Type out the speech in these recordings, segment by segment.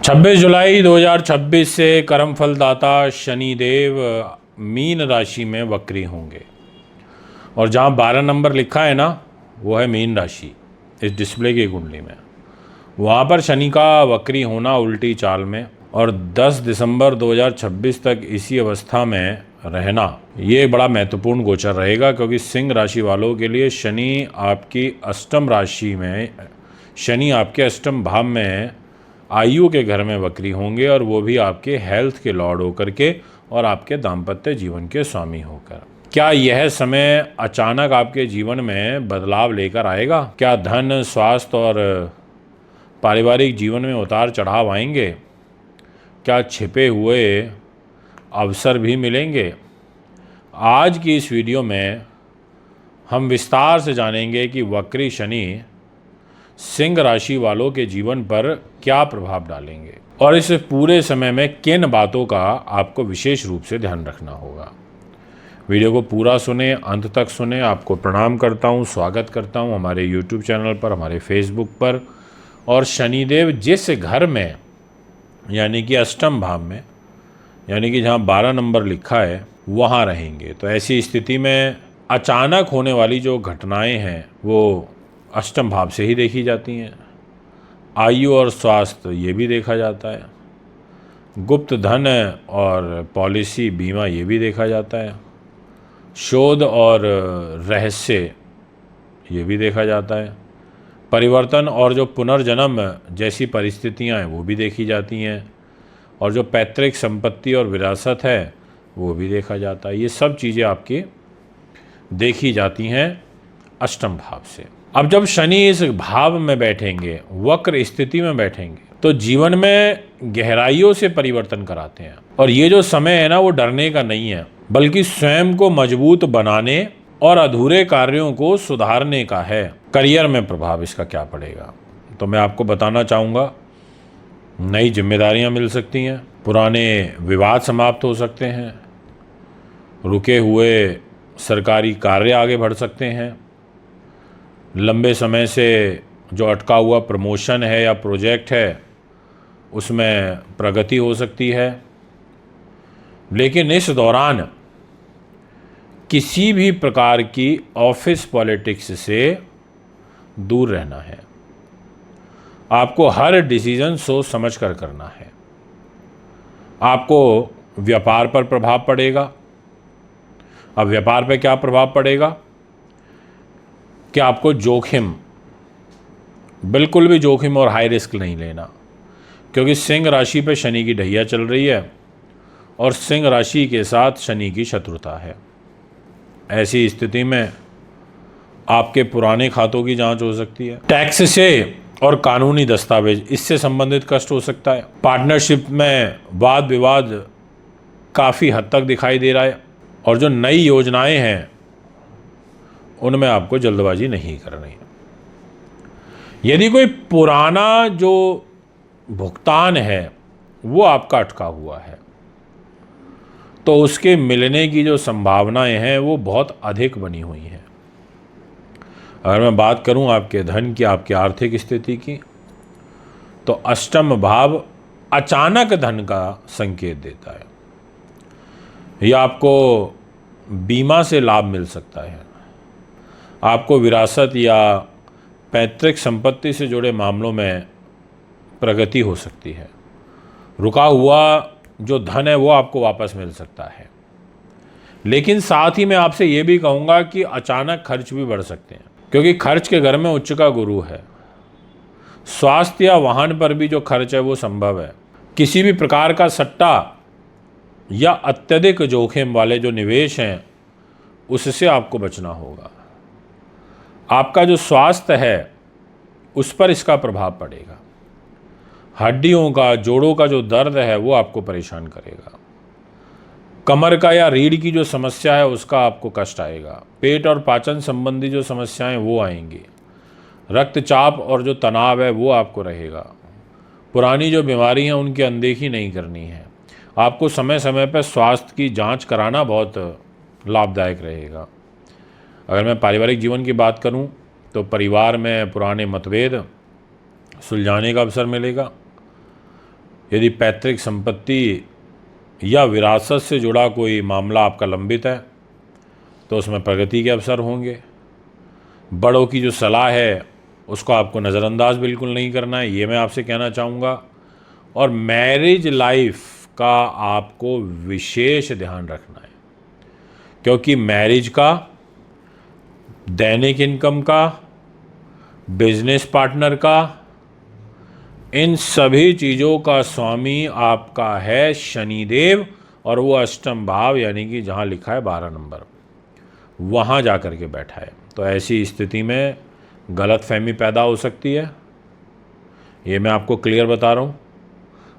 26 जुलाई 2026 से कर्मफलदाता शनिदेव मीन राशि में वक्री होंगे। और जहाँ 12 नंबर लिखा है ना, वो है मीन राशि इस डिस्प्ले की कुंडली में। वहाँ पर शनि का वक्री होना उल्टी चाल में और 10 दिसंबर 2026 तक इसी अवस्था में रहना, ये बड़ा महत्वपूर्ण गोचर रहेगा। क्योंकि सिंह राशि वालों के लिए शनि आपकी अष्टम राशि में, शनि आपके अष्टम भाव में आयु के घर में वक्री होंगे, और वो भी आपके हेल्थ के लॉर्ड होकर के और आपके दाम्पत्य जीवन के स्वामी होकर। क्या यह समय अचानक आपके जीवन में बदलाव लेकर आएगा? क्या धन, स्वास्थ्य और पारिवारिक जीवन में उतार चढ़ाव आएंगे? क्या छिपे हुए अवसर भी मिलेंगे? आज की इस वीडियो में हम विस्तार से जानेंगे कि वक्री शनि सिंह राशि वालों के जीवन पर क्या प्रभाव डालेंगे और इस पूरे समय में किन बातों का आपको विशेष रूप से ध्यान रखना होगा। वीडियो को पूरा सुने, अंत तक सुने। आपको प्रणाम करता हूं, स्वागत करता हूं हमारे YouTube चैनल पर, हमारे फेसबुक पर। और शनिदेव जिस घर में, यानी कि अष्टम भाव में, यानी कि जहां 12 नंबर लिखा है, वहां रहेंगे। तो ऐसी स्थिति में अचानक होने वाली जो घटनाएं हैं वो अष्टम भाव से ही देखी जाती हैं। आयु और स्वास्थ्य ये भी देखा जाता है। गुप्त धन और पॉलिसी बीमा ये भी देखा जाता है। शोध और रहस्य ये भी देखा जाता है। परिवर्तन और जो पुनर्जन्म जैसी परिस्थितियां हैं वो भी देखी जाती हैं। और जो पैतृक संपत्ति और विरासत है वो भी देखा जाता है। ये सब चीज़ें आपकी देखी जाती हैं अष्टम भाव से। अब जब शनि इस भाव में बैठेंगे, वक्र स्थिति में बैठेंगे, तो जीवन में गहराइयों से परिवर्तन कराते हैं। और ये जो समय है ना, वो डरने का नहीं है, बल्कि स्वयं को मजबूत बनाने और अधूरे कार्यों को सुधारने का है। करियर में प्रभाव इसका क्या पड़ेगा, तो मैं आपको बताना चाहूँगा। नई जिम्मेदारियां मिल सकती हैं, पुराने विवाद समाप्त हो सकते हैं, रुके हुए सरकारी कार्य आगे बढ़ सकते हैं, लंबे समय से जो अटका हुआ प्रमोशन है या प्रोजेक्ट है उसमें प्रगति हो सकती है। लेकिन इस दौरान किसी भी प्रकार की ऑफिस पॉलिटिक्स से दूर रहना है। आपको हर डिसीजन सोच समझ कर करना है। आपको व्यापार पर प्रभाव पड़ेगा। अब व्यापार पे क्या प्रभाव पड़ेगा कि आपको जोखिम, बिल्कुल भी जोखिम और हाई रिस्क नहीं लेना। क्योंकि सिंह राशि पे शनि की ढैया चल रही है और सिंह राशि के साथ शनि की शत्रुता है। ऐसी स्थिति में आपके पुराने खातों की जांच हो सकती है। टैक्स से और कानूनी दस्तावेज, इससे संबंधित कष्ट हो सकता है। पार्टनरशिप में वाद विवाद काफ़ी हद तक दिखाई दे रहा है। और जो नई योजनाएं हैं उनमें आपको जल्दबाजी नहीं करनी है। यदि कोई पुराना जो भुगतान है वो आपका अटका हुआ है, तो उसके मिलने की जो संभावनाएं हैं वो बहुत अधिक बनी हुई हैं। अगर मैं बात करूं आपके धन की, आपकी आर्थिक स्थिति की, तो अष्टम भाव अचानक धन का संकेत देता है। यह आपको बीमा से लाभ मिल सकता है। आपको विरासत या पैतृक संपत्ति से जुड़े मामलों में प्रगति हो सकती है। रुका हुआ जो धन है वो आपको वापस मिल सकता है। लेकिन साथ ही मैं आपसे ये भी कहूँगा कि अचानक खर्च भी बढ़ सकते हैं, क्योंकि खर्च के घर में उच्च का गुरु है। स्वास्थ्य या वाहन पर भी जो खर्च है वो संभव है। किसी भी प्रकार का सट्टा या अत्यधिक जोखिम वाले जो निवेश हैं उससे आपको बचना होगा। आपका जो स्वास्थ्य है उस पर इसका प्रभाव पड़ेगा। हड्डियों का, जोड़ों का जो दर्द है वो आपको परेशान करेगा। कमर का या रीढ़ की जो समस्या है उसका आपको कष्ट आएगा। पेट और पाचन संबंधी जो समस्याएं वो आएंगी। रक्तचाप और जो तनाव है वो आपको रहेगा। पुरानी जो बीमारी हैं उनकी अनदेखी नहीं करनी है। आपको समय समय पर स्वास्थ्य की जांच कराना बहुत लाभदायक रहेगा। अगर मैं पारिवारिक जीवन की बात करूं, तो परिवार में पुराने मतभेद सुलझाने का अवसर मिलेगा। यदि पैतृक संपत्ति या विरासत से जुड़ा कोई मामला आपका लंबित है तो उसमें प्रगति के अवसर होंगे। बड़ों की जो सलाह है उसको आपको नज़रअंदाज बिल्कुल नहीं करना है, ये मैं आपसे कहना चाहूँगा। और मैरिज लाइफ का आपको विशेष ध्यान रखना है, क्योंकि मैरिज का, दैनिक इनकम का, बिजनेस पार्टनर का, इन सभी चीज़ों का स्वामी आपका है शनिदेव, और वो अष्टम भाव यानी कि जहाँ लिखा है 12 नंबर, वहाँ जा कर के बैठा है। तो ऐसी स्थिति में गलतफहमी पैदा हो सकती है, ये मैं आपको क्लियर बता रहा हूँ।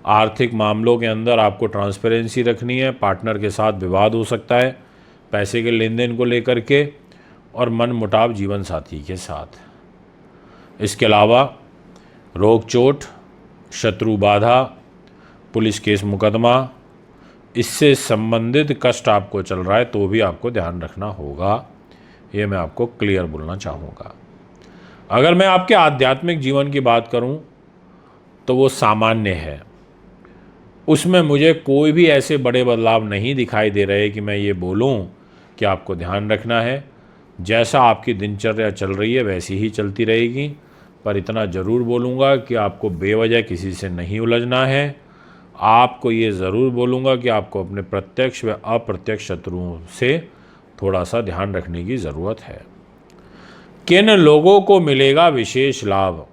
आर्थिक मामलों के अंदर आपको ट्रांसपेरेंसी रखनी है। पार्टनर के साथ विवाद हो सकता है पैसे के लेन देन को लेकर के, और मन मुटाव जीवन साथी के साथ। इसके अलावा रोग चोट, शत्रु बाधा, पुलिस केस मुकदमा, इससे संबंधित कष्ट आपको चल रहा है तो भी आपको ध्यान रखना होगा, ये मैं आपको क्लियर बोलना चाहूँगा। अगर मैं आपके आध्यात्मिक जीवन की बात करूँ तो वो सामान्य है, उसमें मुझे कोई भी ऐसे बड़े बदलाव नहीं दिखाई दे रहे कि मैं ये बोलूँ कि आपको ध्यान रखना है। जैसा आपकी दिनचर्या चल रही है वैसी ही चलती रहेगी, पर इतना ज़रूर बोलूँगा कि आपको बेवजह किसी से नहीं उलझना है। आपको ये ज़रूर बोलूँगा कि आपको अपने प्रत्यक्ष व अप्रत्यक्ष शत्रुओं से थोड़ा सा ध्यान रखने की ज़रूरत है। किन लोगों को मिलेगा विशेष लाभ?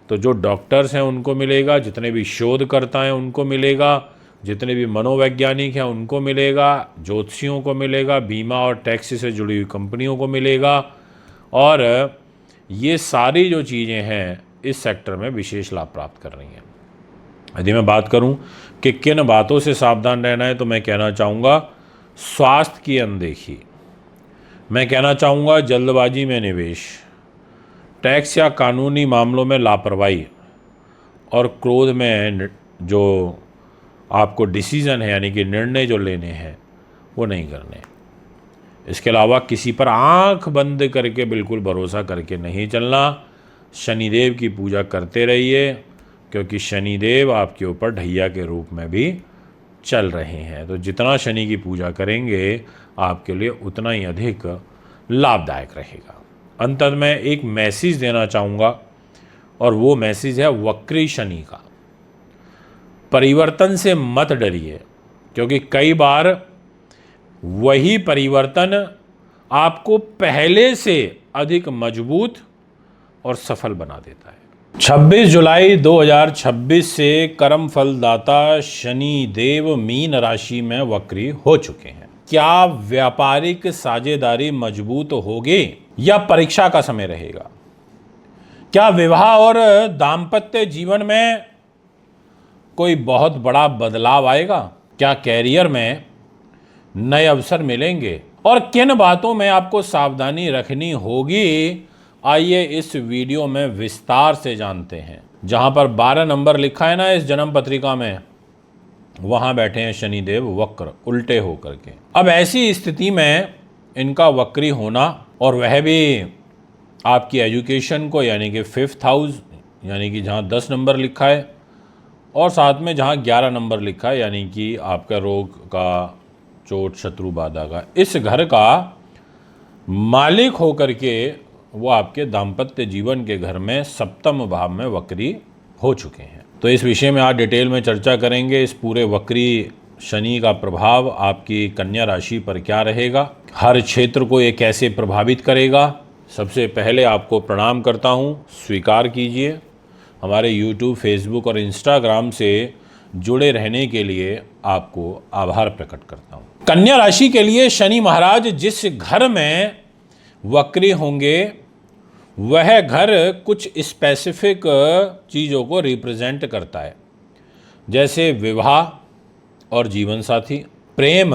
तो जो डॉक्टर्स हैं उनको मिलेगा, जितने भी शोधकर्ता हैं उनको मिलेगा, जितने भी मनोवैज्ञानिक हैं उनको मिलेगा, ज्योतिषियों को मिलेगा, बीमा और टैक्स से जुड़ी हुई कंपनियों को मिलेगा, और ये सारी जो चीज़ें हैं इस सेक्टर में विशेष लाभ प्राप्त कर रही हैं। यदि मैं बात करूं कि किन बातों से सावधान रहना है तो मैं कहना चाहूँगा स्वास्थ्य की अनदेखी, मैं कहना चाहूँगा जल्दबाजी में निवेश, टैक्स या कानूनी मामलों में लापरवाही, और क्रोध में जो आपको डिसीज़न है यानी कि निर्णय जो लेने हैं वो नहीं करने। इसके अलावा किसी पर आंख बंद करके बिल्कुल भरोसा करके नहीं चलना। शनिदेव की पूजा करते रहिए, क्योंकि शनिदेव आपके ऊपर ढैया के रूप में भी चल रहे हैं। तो जितना शनि की पूजा करेंगे आपके लिए उतना ही अधिक लाभदायक रहेगा। अंत में एक मैसेज देना चाहूँगा, और वो मैसेज है वक्री शनि का। परिवर्तन से मत डरिए, क्योंकि कई बार वही परिवर्तन आपको पहले से अधिक मजबूत और सफल बना देता है। 26 जुलाई 2026 से कर्म फलदाता शनि देव मीन राशि में वक्री हो चुके हैं। क्या व्यापारिक साझेदारी मजबूत होगी या परीक्षा का समय रहेगा? क्या विवाह और दाम्पत्य जीवन में कोई बहुत बड़ा बदलाव आएगा? क्या कैरियर में नए अवसर मिलेंगे? और किन बातों में आपको सावधानी रखनी होगी, आइए इस वीडियो में विस्तार से जानते हैं। जहां पर 12 नंबर लिखा है ना इस जन्म पत्रिका में, वहां बैठे हैं शनिदेव वक्र उल्टे होकर के। अब ऐसी स्थिति में इनका वक्री होना, और वह भी आपकी एजुकेशन को यानी कि 5th हाउस यानी कि जहां 10 नंबर लिखा है, और साथ में जहां 11 नंबर लिखा है यानी कि आपका रोग का, चोट, शत्रु बाधा का, इस घर का मालिक होकर के वो आपके दाम्पत्य जीवन के घर में 7वें भाव में वक्री हो चुके हैं। तो इस विषय में आज डिटेल में चर्चा करेंगे। इस पूरे वक्री शनि का प्रभाव आपकी कन्या राशि पर क्या रहेगा, हर क्षेत्र को ये कैसे प्रभावित करेगा। सबसे पहले आपको प्रणाम करता हूँ, स्वीकार कीजिए। हमारे YouTube, Facebook और Instagram से जुड़े रहने के लिए आपको आभार प्रकट करता हूँ। कन्या राशि के लिए शनि महाराज जिस घर में वक्री होंगे वह घर कुछ स्पेसिफिक चीज़ों को रिप्रेजेंट करता है, जैसे विवाह और जीवन साथी, प्रेम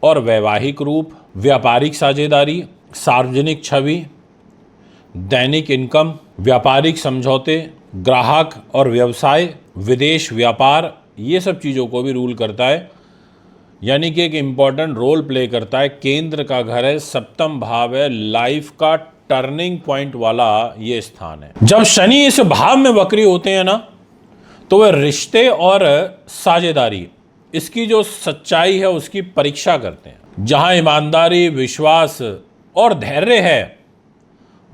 और वैवाहिक रूप, व्यापारिक साझेदारी, सार्वजनिक छवि, दैनिक इनकम, व्यापारिक समझौते, ग्राहक और व्यवसाय, विदेश व्यापार, ये सब चीज़ों को भी रूल करता है, यानी कि एक इम्पॉर्टेंट रोल प्ले करता है। केंद्र का घर है, 7वां भाव है, लाइफ का टर्निंग पॉइंट वाला ये स्थान है। जब शनि इस भाव में वक्री होते हैं ना, तो वह रिश्ते और साझेदारी इसकी जो सच्चाई है उसकी परीक्षा करते हैं। जहां ईमानदारी, विश्वास और धैर्य है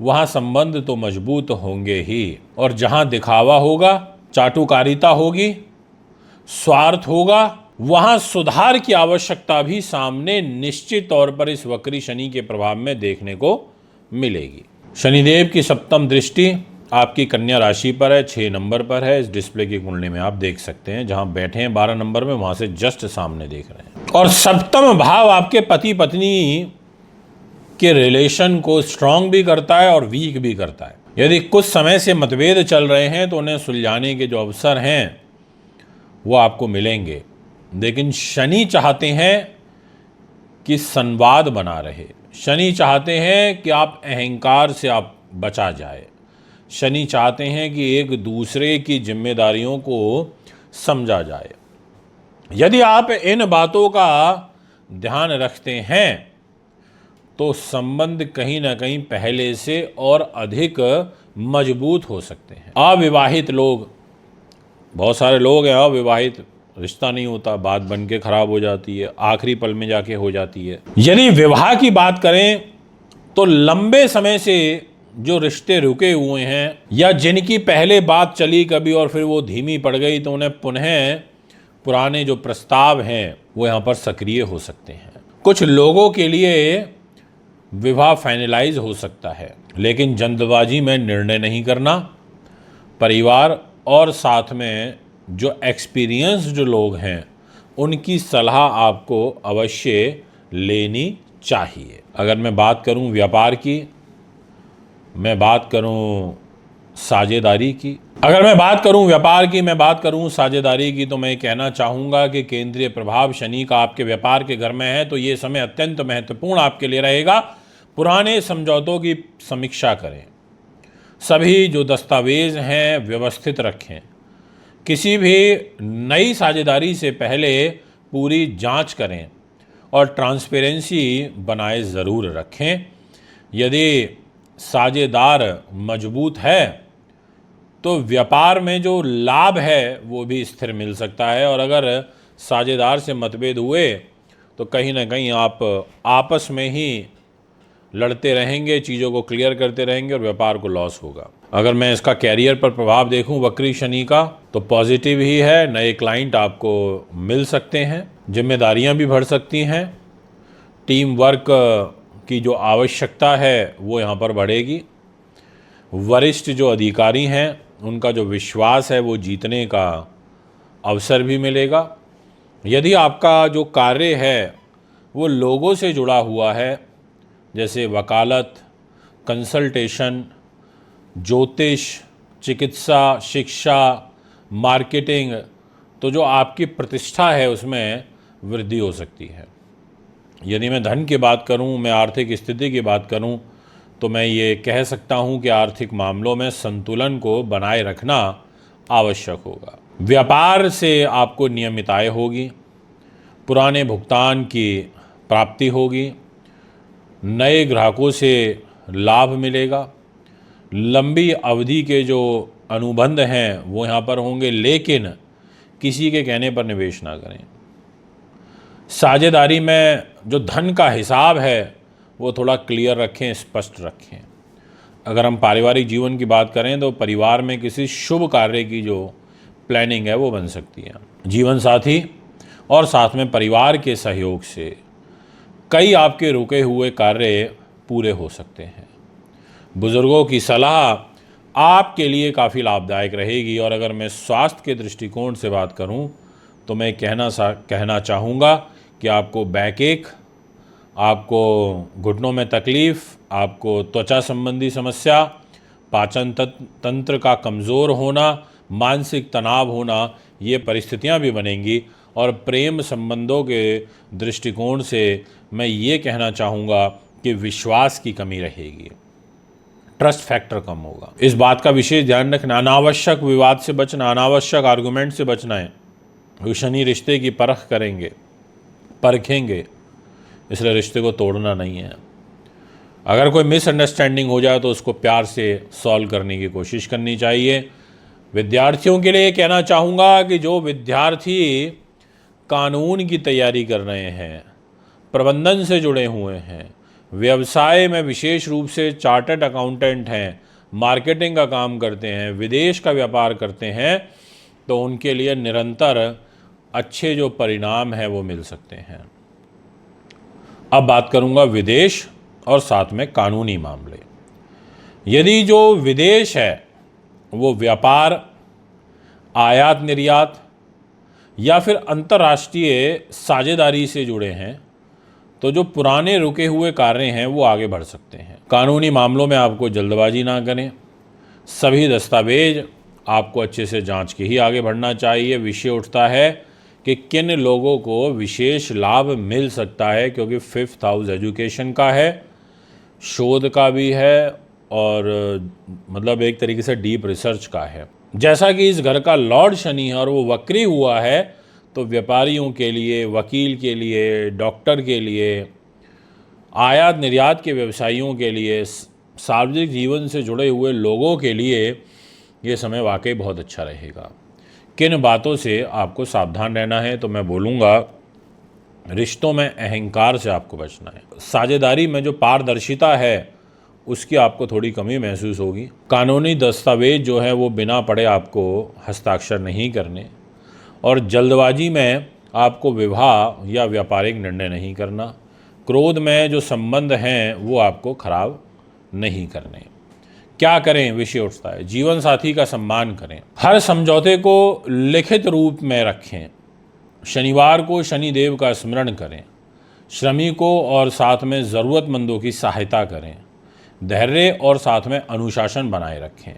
वहां संबंध तो मजबूत होंगे ही, और जहां दिखावा होगा, चाटुकारिता होगी, स्वार्थ होगा, वहां सुधार की आवश्यकता भी सामने निश्चित तौर पर इस वक्री शनि के प्रभाव में देखने को मिलेगी। शनिदेव की सप्तम दृष्टि आपकी कन्या राशि पर है, 6 नंबर पर है। इस डिस्प्ले की कुंडली में आप देख सकते हैं, जहां बैठे हैं 12 नंबर में, वहां से जस्ट सामने देख रहे हैं। और सप्तम भाव आपके पति पत्नी के रिलेशन को स्ट्रांग भी करता है और वीक भी करता है। यदि कुछ समय से मतभेद चल रहे हैं तो उन्हें सुलझाने के जो अवसर हैं वो आपको मिलेंगे, लेकिन शनि चाहते हैं कि संवाद बना रहे। शनि चाहते हैं कि आप अहंकार से आप बचा जाए। शनि चाहते हैं कि एक दूसरे की जिम्मेदारियों को समझा जाए। यदि आप इन बातों का ध्यान रखते हैं तो संबंध कहीं ना कहीं पहले से और अधिक मजबूत हो सकते हैं। अविवाहित लोग, बहुत सारे लोग हैं अविवाहित, रिश्ता नहीं होता, बात बन के खराब हो जाती है, आखिरी पल में जाके हो जाती है। यदि विवाह की बात करें तो लंबे समय से जो रिश्ते रुके हुए हैं या जिनकी पहले बात चली कभी और फिर वो धीमी पड़ गई, तो उन्हें पुनः पुराने जो प्रस्ताव हैं वो यहाँ पर सक्रिय हो सकते हैं। कुछ लोगों के लिए विवाह फाइनलाइज हो सकता है, लेकिन जल्दबाजी में निर्णय नहीं करना। परिवार और साथ में जो एक्सपीरियंस्ड लोग हैं उनकी सलाह आपको अवश्य लेनी चाहिए। अगर मैं बात करूं व्यापार की, मैं बात करूं साझेदारी की, अगर मैं बात करूं व्यापार की, मैं बात करूं साझेदारी की, तो मैं कहना चाहूँगा कि केंद्रीय प्रभाव शनि का आपके व्यापार के घर में है, तो ये समय अत्यंत महत्वपूर्ण आपके लिए रहेगा। पुराने समझौतों की समीक्षा करें, सभी जो दस्तावेज हैं व्यवस्थित रखें। किसी भी नई साझेदारी से पहले पूरी जांच करें और ट्रांसपेरेंसी बनाए ज़रूर रखें। यदि साझेदार मजबूत है तो व्यापार में जो लाभ है वो भी स्थिर मिल सकता है, और अगर साझेदार से मतभेद हुए तो कहीं ना कहीं आप आपस में ही लड़ते रहेंगे, चीज़ों को क्लियर करते रहेंगे और व्यापार को लॉस होगा। अगर मैं इसका कैरियर पर प्रभाव देखूं वक्री शनि का, तो पॉजिटिव ही है। नए क्लाइंट आपको मिल सकते हैं, जिम्मेदारियां भी बढ़ सकती हैं, टीम वर्क की जो आवश्यकता है वो यहाँ पर बढ़ेगी। वरिष्ठ जो अधिकारी हैं उनका जो विश्वास है वो जीतने का अवसर भी मिलेगा। यदि आपका जो कार्य है वो लोगों से जुड़ा हुआ है, जैसे वकालत, कंसल्टेशन, ज्योतिष, चिकित्सा, शिक्षा, मार्केटिंग, तो जो आपकी प्रतिष्ठा है उसमें वृद्धि हो सकती है। यदि मैं धन की बात करूं, मैं आर्थिक स्थिति की बात करूं, तो मैं ये कह सकता हूं कि आर्थिक मामलों में संतुलन को बनाए रखना आवश्यक होगा। व्यापार से आपको नियमित आय होगी, पुराने भुगतान की प्राप्ति होगी, नए ग्राहकों से लाभ मिलेगा, लंबी अवधि के जो अनुबंध हैं वो यहाँ पर होंगे, लेकिन किसी के कहने पर निवेश ना करें। साझेदारी में जो धन का हिसाब है वो थोड़ा क्लियर रखें, स्पष्ट रखें। अगर हम पारिवारिक जीवन की बात करें तो परिवार में किसी शुभ कार्य की जो प्लानिंग है वो बन सकती है। जीवन साथी और साथ में परिवार के सहयोग से कई आपके रुके हुए कार्य पूरे हो सकते हैं। बुजुर्गों की सलाह आपके लिए काफ़ी लाभदायक रहेगी। और अगर मैं स्वास्थ्य के दृष्टिकोण से बात करूं तो मैं कहना चाहूँगा कि आपको बैकएक, आपको घुटनों में तकलीफ़, आपको त्वचा संबंधी समस्या, पाचन तंत्र का कमज़ोर होना, मानसिक तनाव होना, ये परिस्थितियां भी बनेंगी। और प्रेम संबंधों के दृष्टिकोण से मैं ये कहना चाहूँगा कि विश्वास की कमी रहेगी, ट्रस्ट फैक्टर कम होगा। इस बात का विशेष ध्यान रखना, अनावश्यक विवाद से बचना, अनावश्यक आर्गुमेंट से बचना है। वो शनि रिश्ते की परख करेंगे, परखेंगे, इसलिए रिश्ते को तोड़ना नहीं है। अगर कोई मिसअंडरस्टैंडिंग हो जाए तो उसको प्यार से सॉल्व करने की कोशिश करनी चाहिए। विद्यार्थियों के लिए कहना चाहूँगा कि जो विद्यार्थी कानून की तैयारी कर रहे हैं, प्रबंधन से जुड़े हुए हैं, व्यवसाय में विशेष रूप से चार्टर्ड अकाउंटेंट हैं, मार्केटिंग का काम करते हैं, विदेश का व्यापार करते हैं, तो उनके लिए निरंतर अच्छे जो परिणाम हैं वो मिल सकते हैं। अब बात करूंगा विदेश और साथ में कानूनी मामले। यदि जो विदेश है वो व्यापार, आयात निर्यात या फिर अंतर्राष्ट्रीय साझेदारी से जुड़े हैं, तो जो पुराने रुके हुए कार्य हैं वो आगे बढ़ सकते हैं। कानूनी मामलों में आपको जल्दबाजी ना करें, सभी दस्तावेज आपको अच्छे से जांच के ही आगे बढ़ना चाहिए। विषय उठता है कि किन लोगों को विशेष लाभ मिल सकता है, क्योंकि 5th हाउस एजुकेशन का है, शोध का भी है और मतलब एक तरीके से डीप रिसर्च का है। जैसा कि इस घर का लॉर्ड शनि है और वो वक्री हुआ है, तो व्यापारियों के लिए, वकील के लिए, डॉक्टर के लिए, आयात निर्यात के व्यवसायियों के लिए, सार्वजनिक जीवन से जुड़े हुए लोगों के लिए ये समय वाकई बहुत अच्छा रहेगा। किन बातों से आपको सावधान रहना है, तो मैं बोलूँगा रिश्तों में अहंकार से आपको बचना है। साझेदारी में जो पारदर्शिता है उसकी आपको थोड़ी कमी महसूस होगी। कानूनी दस्तावेज जो है वो बिना पढ़े आपको हस्ताक्षर नहीं करने, और जल्दबाजी में आपको विवाह या व्यापारिक निर्णय नहीं करना। क्रोध में जो संबंध हैं वो आपको खराब नहीं करने। क्या करें, विषय उठता है। जीवन साथी का सम्मान करें, हर समझौते को लिखित रूप में रखें, शनिवार को शनिदेव का स्मरण करें, श्रमिकों और साथ में ज़रूरतमंदों की सहायता करें, धैर्य और साथ में अनुशासन बनाए रखें।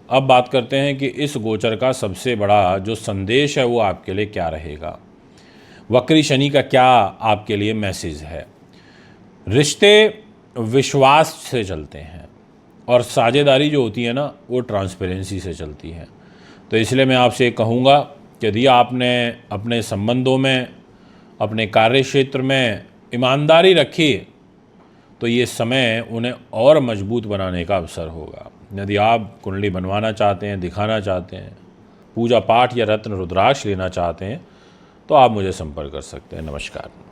अब बात करते हैं कि इस गोचर का सबसे बड़ा जो संदेश है वो आपके लिए क्या रहेगा। वक्री शनि का क्या आपके लिए मैसेज है। रिश्ते विश्वास से चलते हैं और साझेदारी जो होती है ना वो ट्रांसपेरेंसी से चलती है। तो इसलिए मैं आपसे कहूँगा कि यदि आपने अपने संबंधों में, अपने कार्य क्षेत्र में ईमानदारी रखी, तो ये समय उन्हें और मजबूत बनाने का अवसर होगा। यदि आप कुंडली बनवाना चाहते हैं, दिखाना चाहते हैं, पूजा पाठ या रत्न रुद्राक्ष लेना चाहते हैं, तो आप मुझे संपर्क कर सकते हैं। नमस्कार।